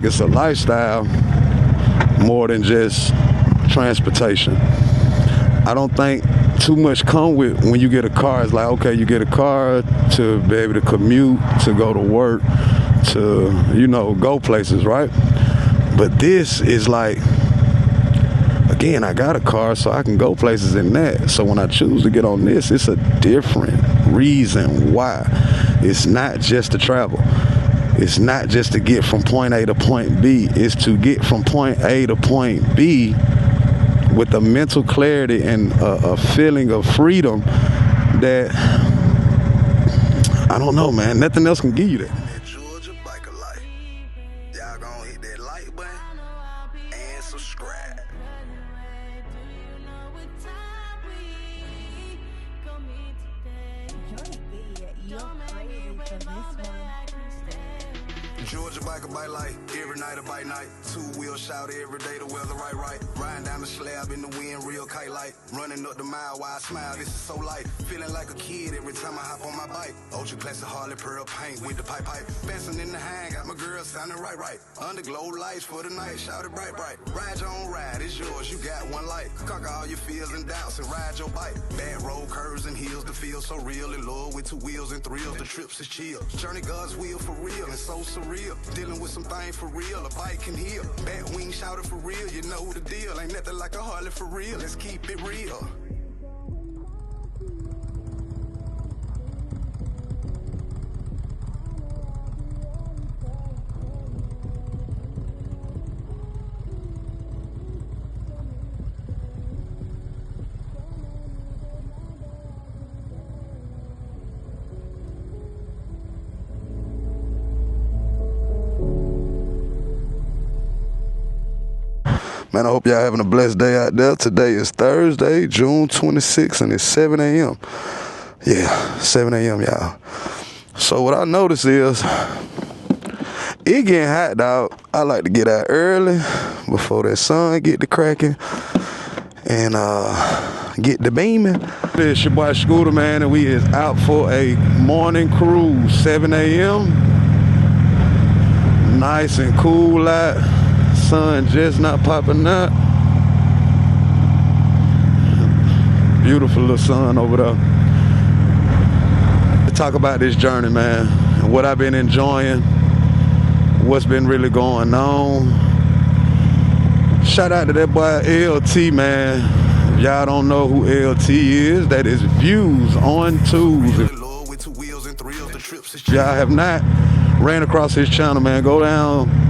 It's a lifestyle more than just transportation. I don't think too much come with when you get a car. It's like, okay, you get a car to be able to commute, to go to work, to, go places, right? But this is like, again, I got a car so I can go places in that. So when I choose to get on this, it's a different reason why. It's not just to travel. It's not just to get from point A to point B. It's to get from point A to point B with a mental clarity and a feeling of freedom that, I don't know, man, nothing else can give you that. Georgia Biker Life. Y'all gonna hit that like button and subscribe. Georgia Biker Bike Life, every night a bike night. Two-wheel shout every day, the weather right. Riding down the slab in the wind, real kite light. Running up the mile while I smile, this is so light. Feeling like a kid every time I hop on my bike. Ultra classic Harley Pearl paint with the pipe. Fencing in the hang, got my girl sounding right. Underglow lights for the night, shout it bright. Ride your own ride, it's yours, you got one life. Conquer all your fears and doubts and ride your bike. Bad road curves and hills, the feel so real. In love with two wheels and thrills, the trips is chill. Journey God's wheel for real and so surreal. Dealing with some things for real, a bike can heal. Bat wing shouted for real, you know the deal. Ain't nothing like a Harley for real, let's keep it real. Man, I hope y'all having a blessed day out there. Today is Thursday, June 26th, and it's 7 a.m. Yeah, 7 a.m., y'all. So what I noticed is, it getting hot, dog. I like to get out early before that sun get to cracking and get the beaming. It's your boy Scooter, man, and we is out for a morning cruise, 7 a.m. Nice and cool out. Sun just not popping up. Beautiful little sun over there. To talk about this journey, man, and what I've been enjoying, what's been really going on. Shout out to that boy LT, man. If y'all don't know who LT is, that is Views on Tools. If y'all have not ran across his channel, man, go down,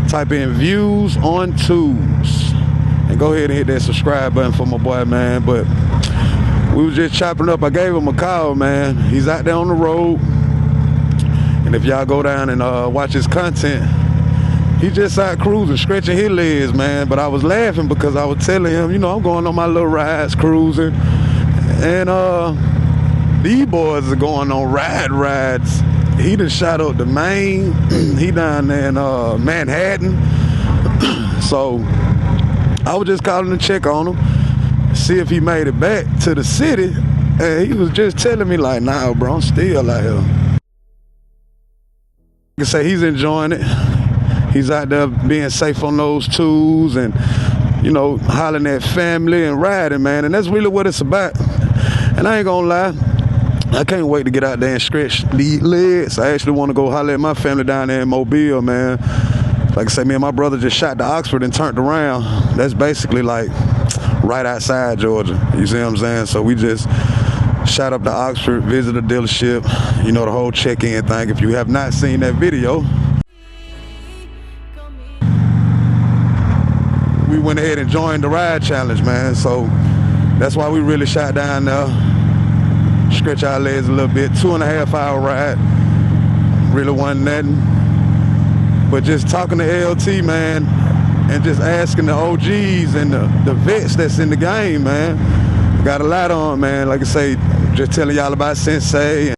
type in Views on Tools and go ahead and hit that subscribe button for my boy, man. But we was just chopping up. I gave him a call, man. He's out there on the road, and if y'all go down and watch his content, he just out cruising, stretching his legs, man. But I was laughing because I was telling him, I'm going on my little rides, cruising, and these boys are going on rides. He done shot up the Maine. He down there in Manhattan. So I was just calling to check on him, see if he made it back to the city. And he was just telling me like, nah, bro, I'm still out here. I can say he's enjoying it. He's out there being safe on those tools and, hollering at family and riding, man. And that's really what it's about. And I ain't gonna lie, I can't wait to get out there and stretch the legs. I actually want to go holler at my family down there in Mobile, man. Like I say, me and my brother just shot to Oxford and turned around. That's basically like right outside Georgia. You see what I'm saying? So we just shot up to Oxford, visited the dealership, the whole check-in thing. If you have not seen that video, we went ahead and joined the ride challenge, man. So that's why we really shot down there. Stretch our legs a little bit. 2.5 hour ride. Really wasn't nothing. But just talking to LT, man, and just asking the OGs and the vets that's in the game, man. Got a lot on, man. Like I say, just telling y'all about Sensei.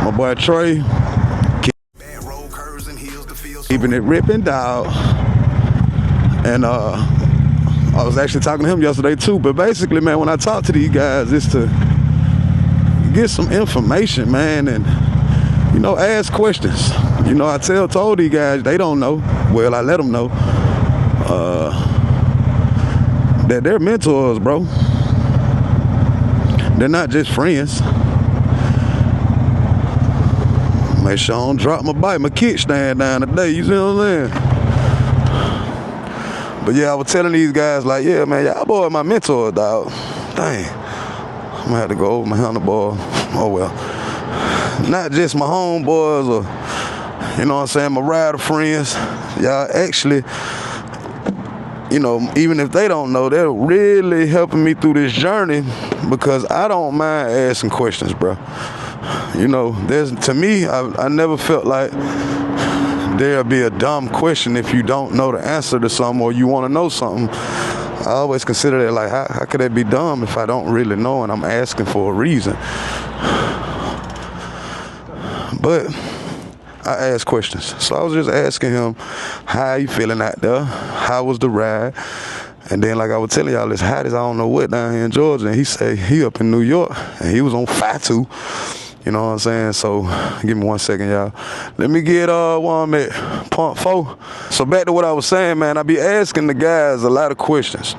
My boy Trey. Keeping it ripping, dog. And I was actually talking to him yesterday too, but basically, man, when I talk to these guys, it's to get some information, man, and you know, ask questions. You know, I told these guys, they don't know. Well, I let them know that they're mentors, bro. They're not just friends. Make sure I don't drop my bike, my kickstand down today, you see what I'm saying? But yeah, I was telling these guys, like, yeah, man, y'all boy my mentor, dog. Dang, I'm gonna have to go over my handlebar. Oh well. Not just my homeboys or, you know what I'm saying, my rider friends. Y'all actually, you know, even if they don't know, they're really helping me through this journey because I don't mind asking questions, bro. You know, to me, I never felt like there'll be a dumb question if you don't know the answer to something or you want to know something. I always consider that like, how could that be dumb if I don't really know and I'm asking for a reason? But I asked questions. So I was just asking him, how you feeling out there? How was the ride? And then, like I was telling y'all, it's hot as I don't know what down here in Georgia. And he said he up in New York and he was on Fatu. You know what I'm saying? So give me 1 second, y'all. Let me get where I'm at, Pump 4. So back to what I was saying, man, I be asking the guys a lot of questions.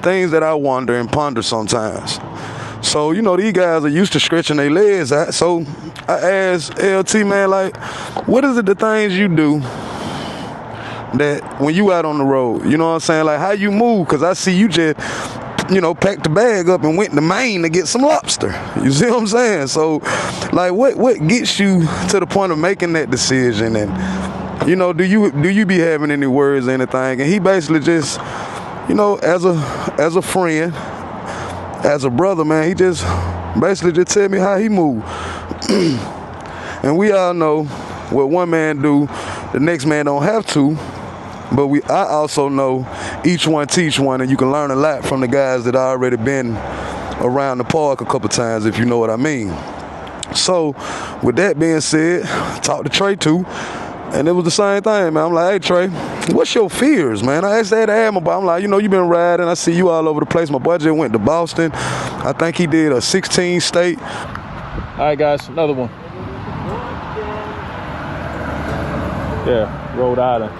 Things that I wonder and ponder sometimes. So, you know, these guys are used to stretching their legs out. So I asked LT, man, like, what is it the things you do that when you out on the road, you know what I'm saying? Like, how you move? Because I see you just, you know, packed the bag up and went to Maine to get some lobster. You see what I'm saying? So, like, what gets you to the point of making that decision? And, you know, do you be having any words or anything? And he basically just, you know, as a friend, as a brother, man, he just basically just tell me how he move. And we all know what one man do, the next man don't have to. But I also know each one teach one, and you can learn a lot from the guys that already been around the park a couple times, if you know what I mean. So, with that being said, I talked to Trey too, and it was the same thing, man. I'm like, hey, Trey, what's your fears, man? I asked that to Adam, but I'm like, you know, you been riding. I see you all over the place. My boy just went to Boston. I think he did a 16 state. All right, guys, another one. Yeah, Rhode Island.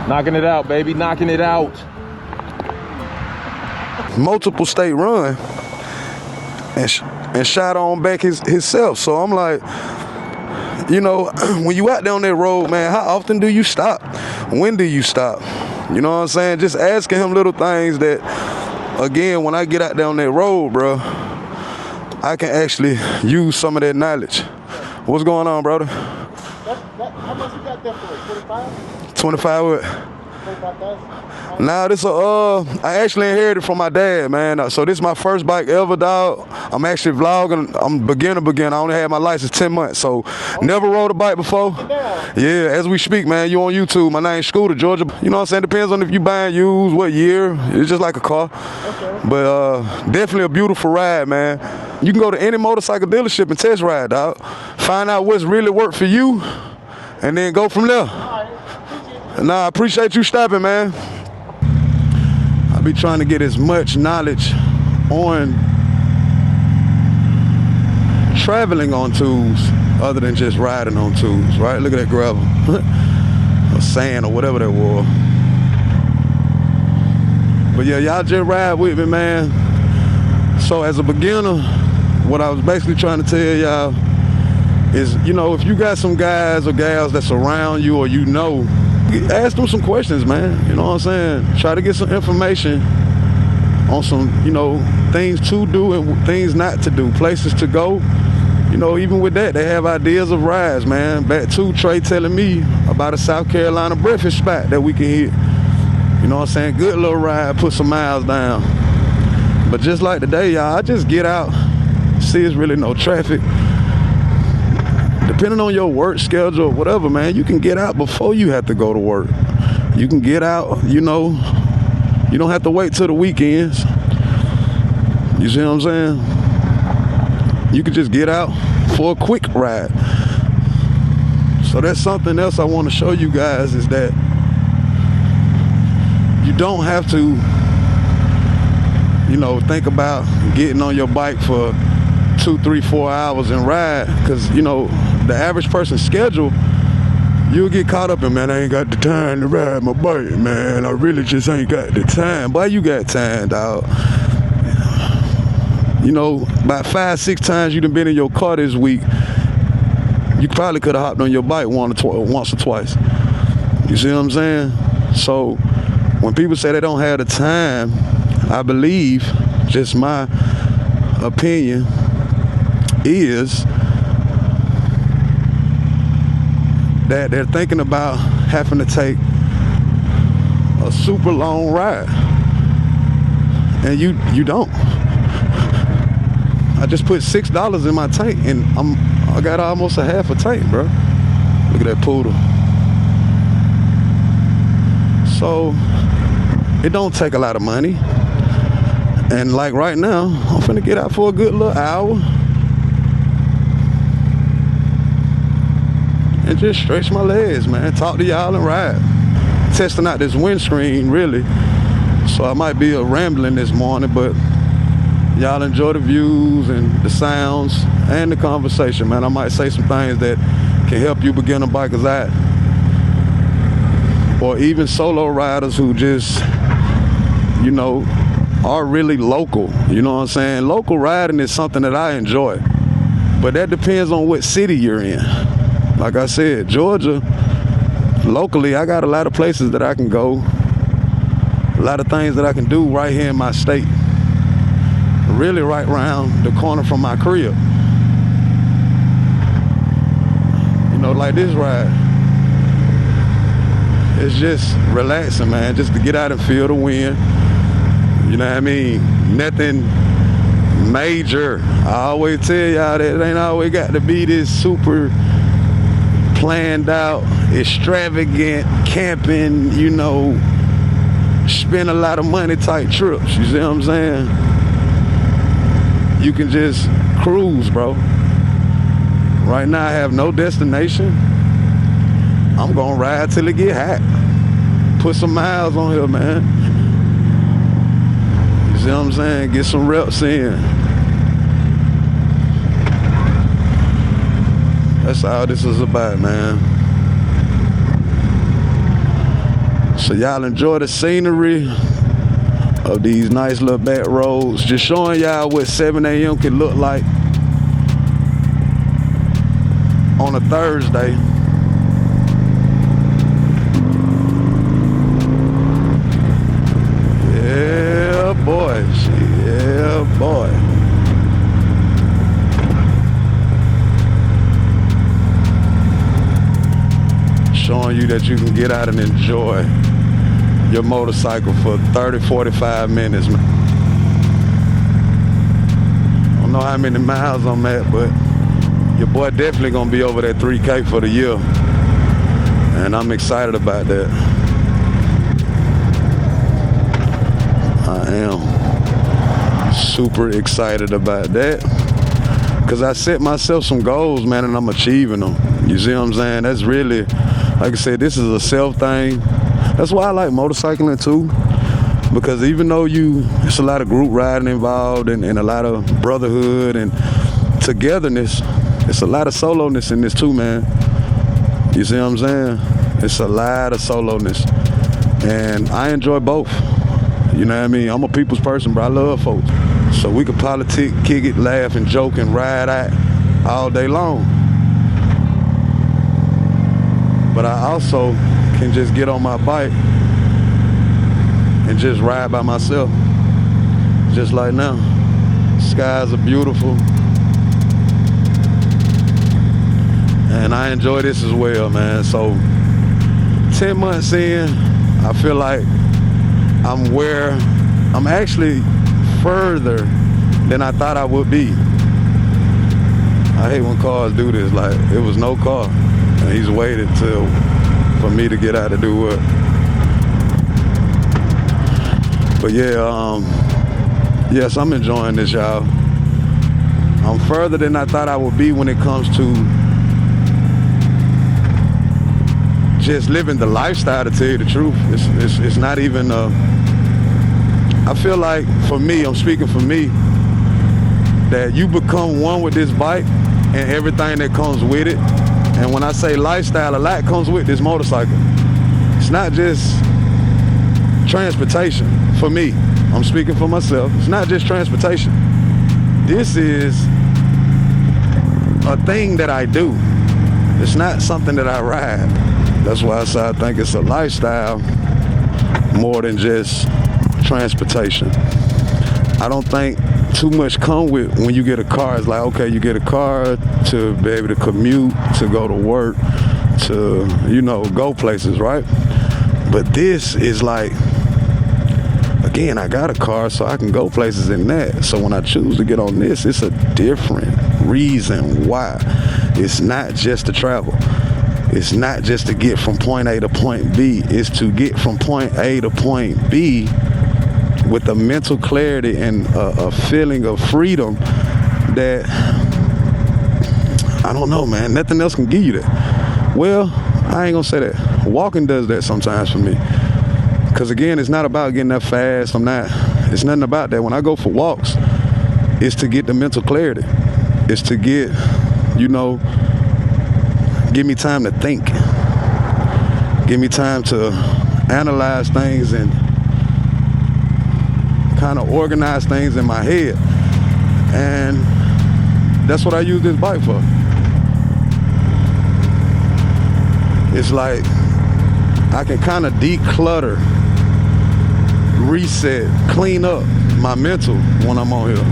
Knocking it out, baby, knocking it out. Multiple state run and shot on back himself. So I'm like, you know, when you out there on that road, man, how often do you stop? When do you stop? You know what I'm saying? Just asking him little things that, again, when I get out there on that road, bro, I can actually use some of that knowledge. What's going on, brother? How much you got there for? 25? 25 what? 25,000? Nah, this I actually inherited from my dad, man. So this is my first bike ever, dog. I'm actually vlogging. I'm beginner. I only had my license 10 months, so never rode a bike before. Yeah, as we speak, man. You on YouTube. My name's Scooter, Georgia. You know what I'm saying? Depends on if you buying used, what year. It's just like a car. Okay. But definitely a beautiful ride, man. You can go to any motorcycle dealership and test ride, dog. Find out what's really worked for you, and then go from there. Nah, I appreciate you stopping, man. I be trying to get as much knowledge on traveling on tools other than just riding on tools, right? Look at that gravel or sand or whatever that was. But yeah, y'all just ride with me, man. So as a beginner, what I was basically trying to tell y'all is, you know, if you got some guys or gals that's around you or you know, ask them some questions, man. You know what I'm saying? Try to get some information on some, you know, things to do and things not to do, places to go. You know, even with that, they have ideas of rides, man. Back to Trey telling me about a South Carolina breakfast spot that we can hit. You know what I'm saying? Good little ride, put some miles down. But just like today, y'all, I just get out, see it's really no traffic. Depending on your work schedule or whatever, man, you can get out before you have to go to work. You can get out, you know, you don't have to wait till the weekends. You see what I'm saying? You can just get out for a quick ride. So that's something else I want to show you guys, is that you don't have to, you know, think about getting on your bike for 2, 3, 4 hours and ride, because you know the average person's schedule, you'll get caught up in, man, I ain't got the time to ride my bike, man, I really just ain't got the time. Boy, you got time, dog. You know, about 5, 6 times you done been in your car this week, you probably could have hopped on your bike once or twice. You see what I'm saying? So when people say they don't have the time, I believe, just my opinion, is that they're thinking about having to take a super long ride, and you don't. I just put $6 in my tank, and I got almost a half a tank, bro. Look at that poodle. So it don't take a lot of money, and like right now, I'm finna get out for a good little hour and just stretch my legs, man. Talk to y'all and ride. Testing out this windscreen, really. So I might be a rambling this morning, but y'all enjoy the views and the sounds and the conversation, man. I might say some things that can help you beginner bikers out, or even solo riders who just, you know, are really local. You know what I'm saying? Local riding is something that I enjoy, but that depends on what city you're in. Like I said, Georgia, locally, I got a lot of places that I can go, a lot of things that I can do right here in my state, really right around the corner from my crib. You know, like this ride, it's just relaxing, man, just to get out and feel the wind. You know what I mean? Nothing major. I always tell y'all that it ain't always got to be this super planned out, extravagant, camping, you know, spend a lot of money type trips. You see what I'm saying? You can just cruise, bro. Right now I have no destination. I'm gonna ride till it get hot. Put some miles on here, man. You see what I'm saying? Get some reps in. That's all this is about, man. So y'all enjoy the scenery of these nice little back roads. Just showing y'all what 7 a.m. can look like on a Thursday. Yeah, boy. Yeah, boy. Showing you that you can get out and enjoy your motorcycle for 30, 45 minutes, man. I don't know how many miles I'm at, but your boy definitely gonna be over that 3K for the year. And I'm excited about that. I am super excited about that. Cause I set myself some goals, man, and I'm achieving them. You see what I'm saying? That's really, like I said, this is a self thing. That's why I like motorcycling too, because even though it's a lot of group riding involved and a lot of brotherhood and togetherness, it's a lot of solo-ness in this too, man. You see what I'm saying? It's a lot of solo-ness, and I enjoy both. You know what I mean? I'm a people's person, bro. I love folks. So we can politic, kick it, laugh, and joke and ride out all day long. But I also can just get on my bike and just ride by myself, just like now. Skies are beautiful, and I enjoy this as well, man. So 10 months in, I feel like I'm actually further than I thought I would be. I hate when cars do this. Like, it was no car, and he's waited for me to get out to do what. But yeah, yes, I'm enjoying this, y'all. I'm further than I thought I would be when it comes to just living the lifestyle, to tell you the truth. It's not even I feel like, for me, I'm speaking for me, that you become one with this bike and everything that comes with it. And when I say lifestyle, a lot comes with this motorcycle. It's not just transportation for me. I'm speaking for myself. It's not just transportation. This is a thing that I do. It's not something that I ride. That's why I think it's a lifestyle more than just transportation. I don't think too much come with when you get a car. It's like, okay, you get a car to be able to commute, to go to work, to, you know, go places, right? But this is like, again, I got a car so I can go places in that. So when I choose to get on this, it's a different reason why. It's not just to travel. It's not just to get from point A to point B. It's to get from point A to point B with a mental clarity and a feeling of freedom that, I don't know, man, nothing else can give you that. Well, I ain't gonna say that. Walking does that sometimes for me. Because again, it's not about getting that fast. It's nothing about that. When I go for walks, it's to get the mental clarity. It's to get, you know, give me time to think. Give me time to analyze things and kind of organize things in my head. And that's what I use this bike for. It's like I can kind of declutter, reset, clean up my mental when I'm on here.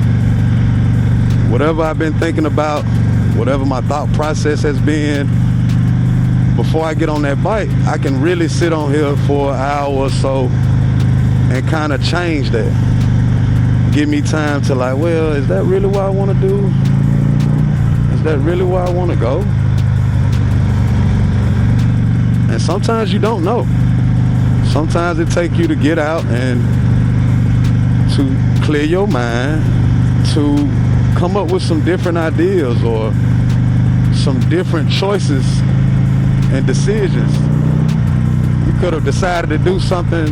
Whatever I've been thinking about, whatever my thought process has been, before I get on that bike, I can really sit on here for an hour or so and kind of change that. Give me time to like, well, is that really what I want to do? Is that really where I want to go? And sometimes you don't know. Sometimes it takes you to get out and to clear your mind, to come up with some different ideas or some different choices and decisions. You could have decided to do something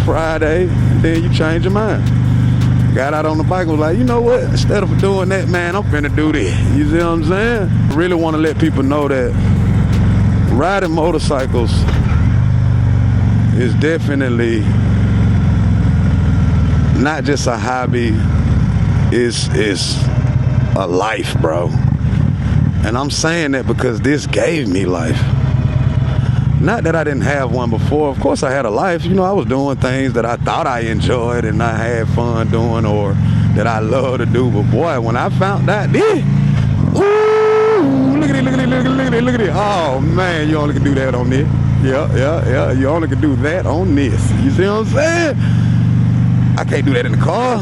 Friday and then you change your mind. Got out on the bike and was like, you know what? Instead of doing that, man, I'm finna do this. You see what I'm saying? I really want to let people know that riding motorcycles is definitely not just a hobby, it's a life, bro. And I'm saying that because this gave me life. Not that I didn't have one before. Of course I had a life. You know, I was doing things that I thought I enjoyed and I had fun doing or that I love to do. But boy, when I found out this, ooh, look at it, look at it, look at it, look at it. Oh man, you only can do that on this. Yeah. You only can do that on this. You see what I'm saying? I can't do that in the car.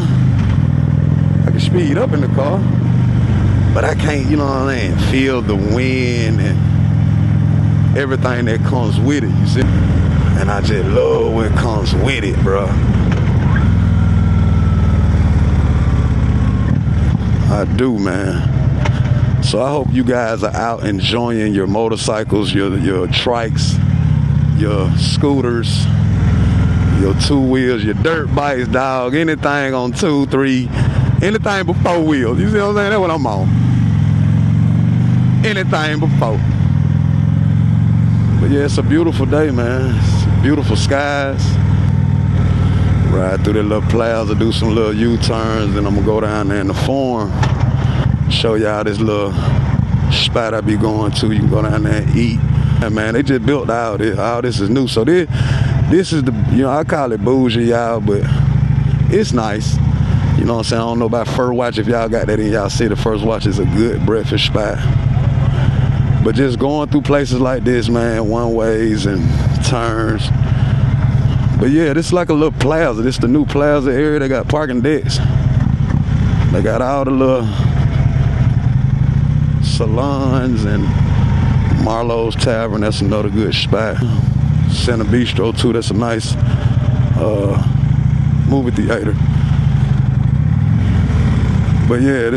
I can speed up in the car. But I can't, you know what I'm saying, feel the wind and everything that comes with it, you see? And I just love what comes with it, bro. I do, man. So I hope you guys are out enjoying your motorcycles, your trikes, your scooters, your two wheels, your dirt bikes, dog, anything on 2, 3, anything but 4 wheels. You see what I'm saying? That's what I'm on. Anything but 4. But yeah, it's a beautiful day, man. It's beautiful skies. Ride through the little plaza, do some little U-turns, and I'm gonna go down there in the farm, show y'all this little spot I be going to. You can go down there and eat. And man, they just built all this. All this is new. So this is the, you know, I call it bougie, y'all, but it's nice. You know what I'm saying? I don't know about First Watch. If y'all got that in y'all city, First Watch is a good breakfast spot. But just going through places like this, man, one ways and turns. But yeah, this is like a little plaza. This is the new plaza area. They got parking decks. They got all the little salons and Marlowe's Tavern. That's another good spot. Center Bistro too. That's a nice movie theater. But yeah,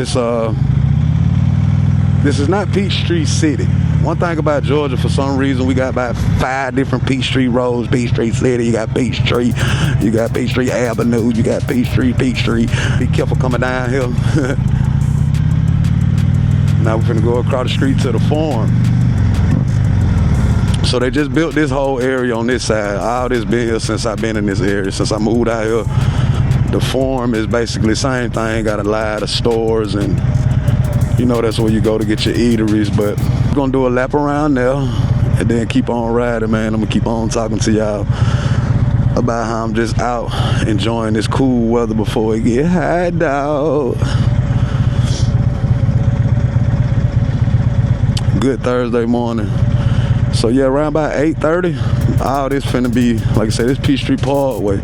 this is not Peachtree City. One thing about Georgia, for some reason, we got about 5 different Peachtree roads. Peachtree City, you got Peachtree, you got Peachtree Avenue, you got Peachtree. Be careful coming down here. Now we're finna go across the street to the farm. So they just built this whole area on this side. All this been here since I've been in this area, since I moved out here. The farm is basically the same thing, got a lot of stores, and you know that's where you go to get your eateries. But we're gonna do a lap around there and then keep on riding, man. I'm gonna keep on talking to y'all about how I'm just out enjoying this cool weather before it get hot out. Good Thursday morning. So yeah, around about 8:30, all this finna be, like I said, this Peachtree Parkway,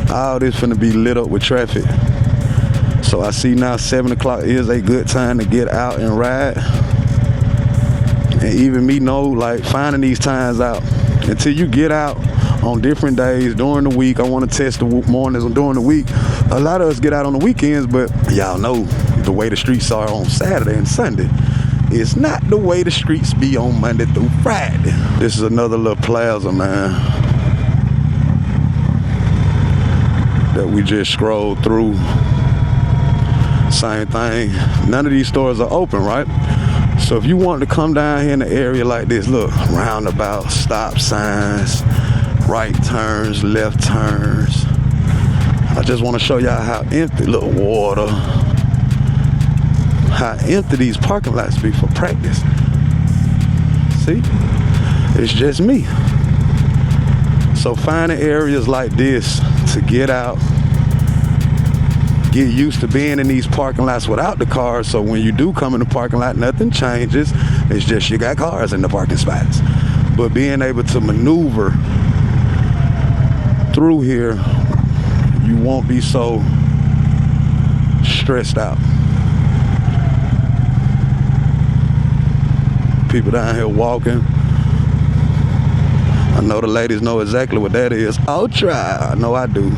all this finna be lit up with traffic. So I see now 7 o'clock is a good time to get out and ride. And even me know, like, finding these times out. Until you get out on different days during the week, I want to test the mornings during the week. A lot of us get out on the weekends, but y'all know the way the streets are on Saturday and Sunday. It's not the way the streets be on Monday through Friday. This is another little plaza, man, that we just scrolled through. Same thing. None of these stores are open, right? So if you want to come down here in an area like this, look, roundabouts, stop signs, right turns, left turns. I just want to show y'all how empty, look, water. How empty these parking lots be for practice. See? It's just me. So finding areas like this to get out, get used to being in these parking lots without the cars, so when you do come in the parking lot, nothing changes. It's just you got cars in the parking spots. But being able to maneuver through here, you won't be so stressed out. People down here walking. I know the ladies know exactly what that is. I'll try. I know I do.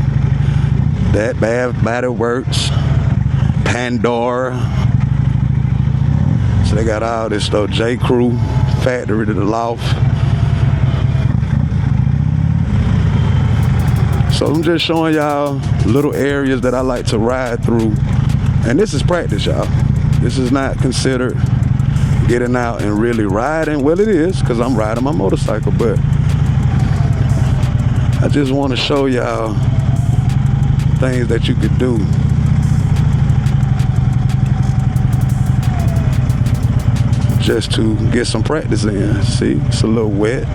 That Bad Works, Pandora. So they got all this stuff. J. Crew, Factory to the Loft. So I'm just showing y'all little areas that I like to ride through. And this is practice, y'all. This is not considered getting out and really riding. Well, it is, because I'm riding my motorcycle, but I just want to show y'all things that you could do. Just to get some practice in. See, it's a little wet,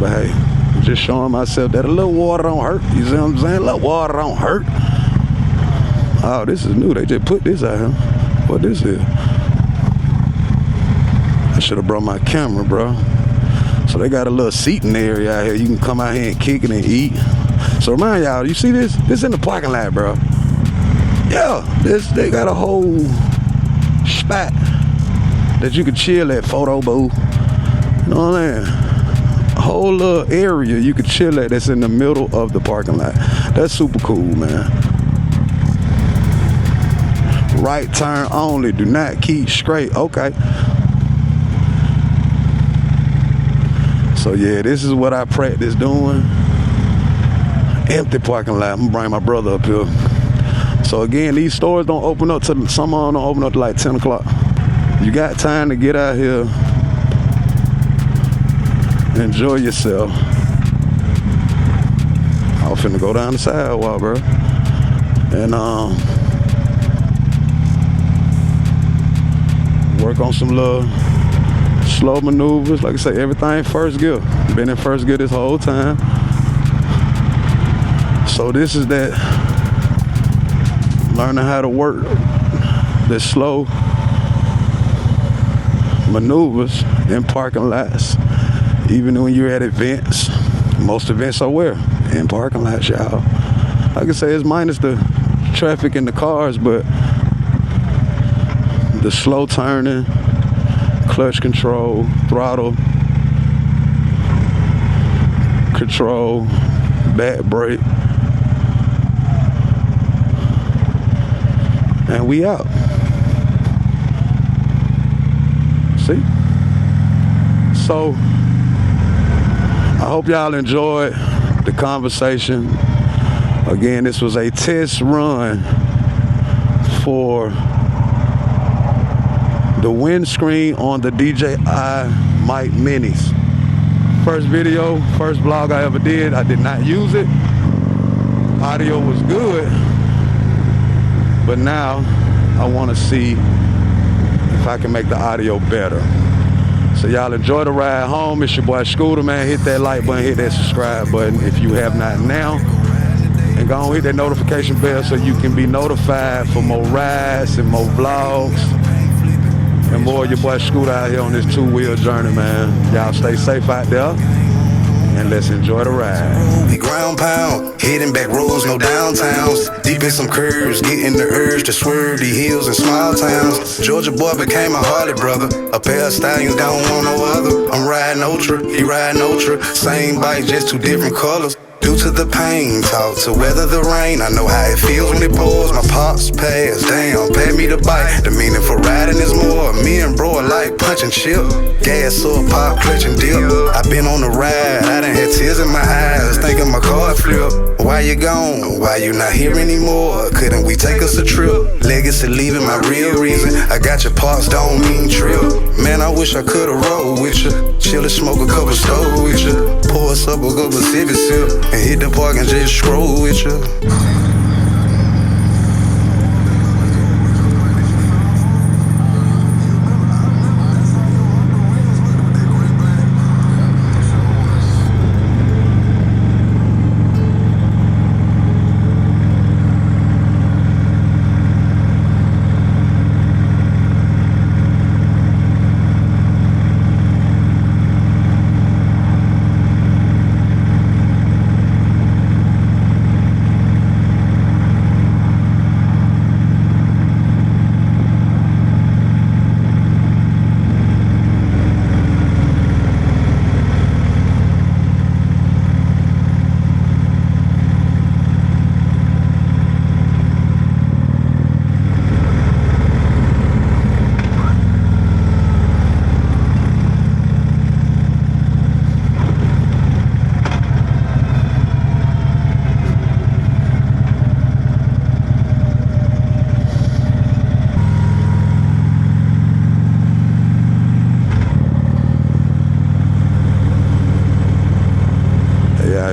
but hey, I'm just showing myself that a little water don't hurt. You see what I'm saying? A little water don't hurt. Oh, this is new. They just put this out here. What this is? I should have brought my camera, bro. So they got a little seating area out here. You can come out here and kick it and eat. So remind y'all, you see this? This in the parking lot, bro. Yeah, they got a whole spot that you could chill at, photo booth. You know what I'm saying? A whole little area you could chill at that's in the middle of the parking lot. That's super cool, man. Right turn only. Do not keep straight. Okay. So yeah, this is what I practice doing. Empty parking lot. I'm gonna bring my brother up here. So again, these stores don't open up till, some of them don't open up till like 10 o'clock. You got time to get out here, enjoy yourself. I was finna go down the sidewalk, bro. And work on some little slow maneuvers. Like I say, everything first gear. Been in first gear this whole time. So this is that learning how to work the slow maneuvers in parking lots. Even when you're at events, most events are where? In parking lots, y'all. Like I say, it's minus the traffic and the cars, but the slow turning, clutch control, throttle control, back brake, and we out. See? So I hope y'all enjoyed the conversation. Again, this was a test run for the windscreen on the DJI Mic Minis. First video, first vlog I ever did, I did not use it. Audio was good, but now I want to see if I can make the audio better. So y'all enjoy the ride home. It's your boy Scooter, man. Hit that like button, hit that subscribe button if you have not now. And go on, hit that notification bell so you can be notified for more rides and more vlogs. And more of your boy Scooter out here on this two-wheel journey, man. Y'all stay safe out there. And let's enjoy the ride. The ground pound, hitting back roads, no downtowns. Deep in some curves, getting the urge to swerve the hills and small towns. Georgia boy became a Harley brother. A pair of stallions, don't want no other. I'm riding Ultra, he riding Ultra. Same bike, just two different colors. Due to the pain, talk to weather the rain. I know how it feels when it pours. My pops pass, damn, pay me the bike. The meaning for riding is more. Me and bro are like punch and chip. Gas or pop, clutch and dip. I been on the ride, I done had tears in my eyes, thinking my car flip. Why you gone? Why you not here anymore? Couldn't we take us a trip? Legacy leaving my real reason. I got your parts, don't mean trip. Man, I wish I could've rolled with you. Chill and smoke a couple stove with you. Pour us up a couple sippy sip. And hit the park and just scroll with you.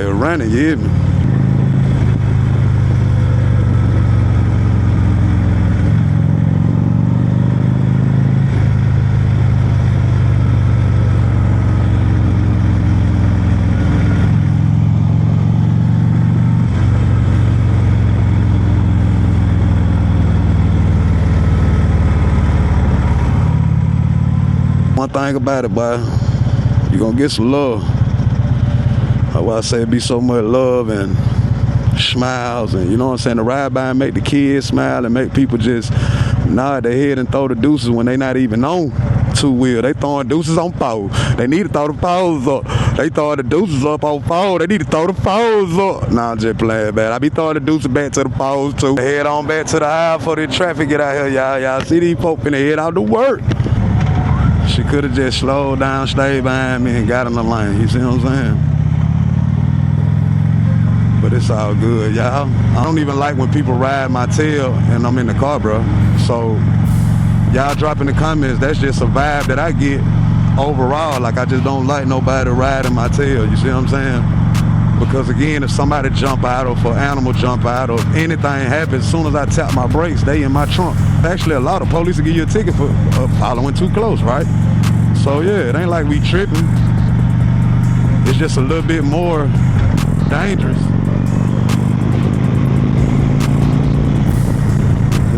Running, you hear me? One thing about it, boy, you gonna get some love. That's why I say it be so much love and smiles, and you know what I'm saying, the ride by and make the kids smile and make people just nod their head and throw the deuces when they not even on two-wheel. They throwing deuces on four. They need to throw the fours up. They throwing the deuces up on four. They need to throw the fours up. Nah, I'm just playing, man. I be throwing the deuces back to the fours too. Head on back to the aisle for the traffic get out here, y'all. Y'all see these folk finna head out to work. She could have just slowed down, stayed behind me, and got in the lane. You see what I'm saying? But it's all good, y'all. I don't even like when people ride my tail and I'm in the car, bro. So y'all drop in the comments, that's just a vibe that I get overall. Like, I just don't like nobody riding my tail, you see what I'm saying? Because again, if somebody jump out or if an animal jump out or if anything happens, as soon as I tap my brakes, they in my trunk. Actually, a lot of police will give you a ticket for following too close, right? So yeah, it ain't like we tripping. It's just a little bit more dangerous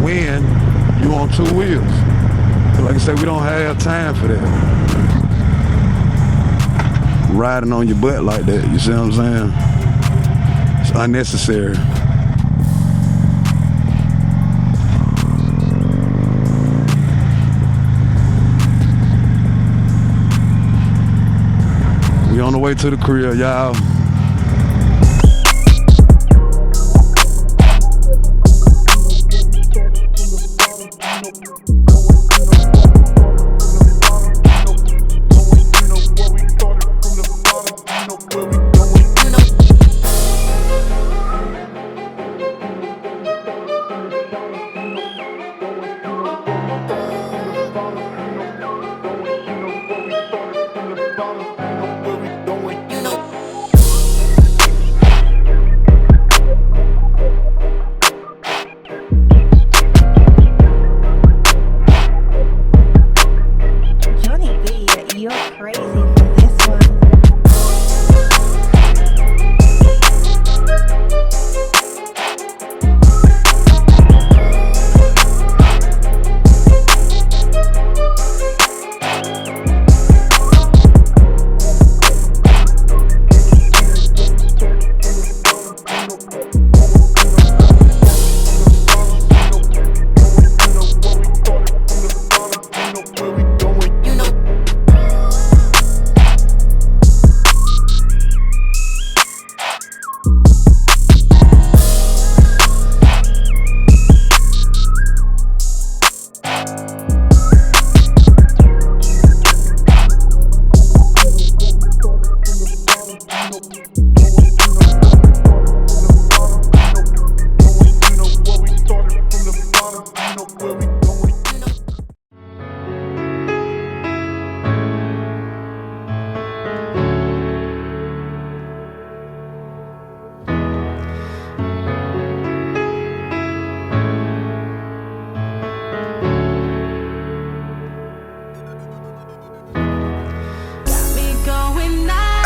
when you on two wheels. But like I said, we don't have time for that. Riding on your butt like that, you see what I'm saying? It's unnecessary. We on the way to the crib, y'all.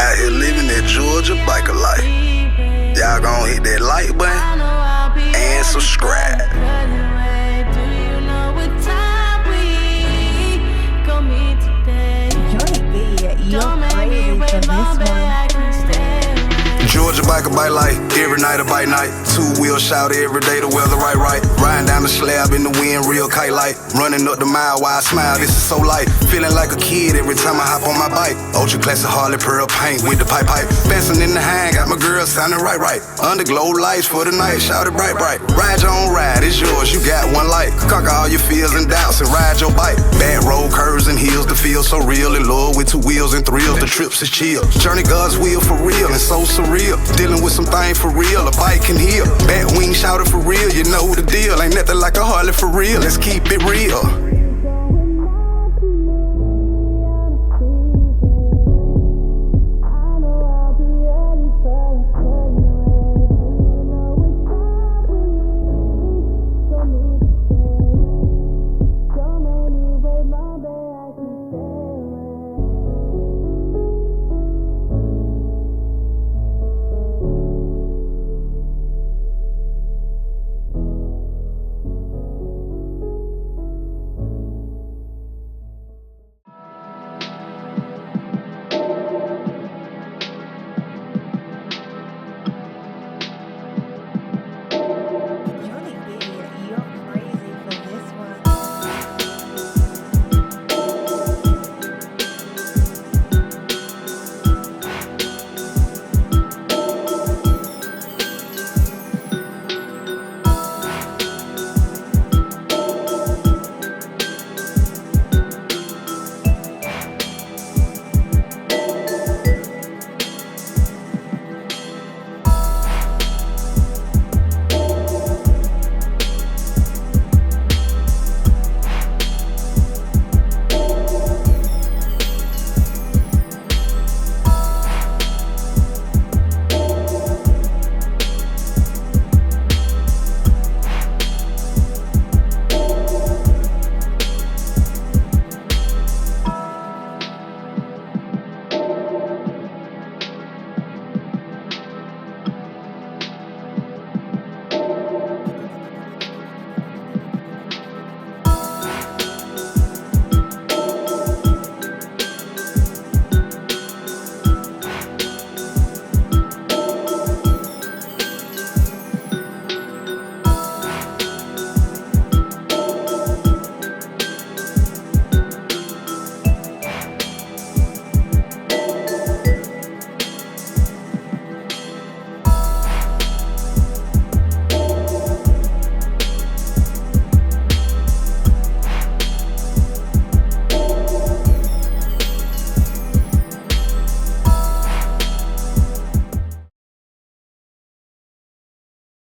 Out here living that Georgia biker life. Y'all gon' hit that like button and subscribe. Georgia biker bike life, every night a bike night. Two-wheel shout every day, the weather right. Riding down the slab in the wind, real kite light. Running up the mile while I smile, this is so light. Feeling like a kid every time I hop on my bike. Ultra classic Harley Pearl paint with the pipe. Bouncing in the hang, got my girl sounding right. Underglow lights for the night, shout it bright. Ride your own ride, it's yours, you got one life. Conquer all your fears and doubts and ride your bike. Bad road curves and hills, the feel so real. In love with two wheels and thrills, the trips is chill. Journey God's wheel for real and so surreal. Dealing with some things for real, a bike can heal. Bat wing shouted for real, you know the deal. Ain't nothing like a Harley for real, let's keep it real.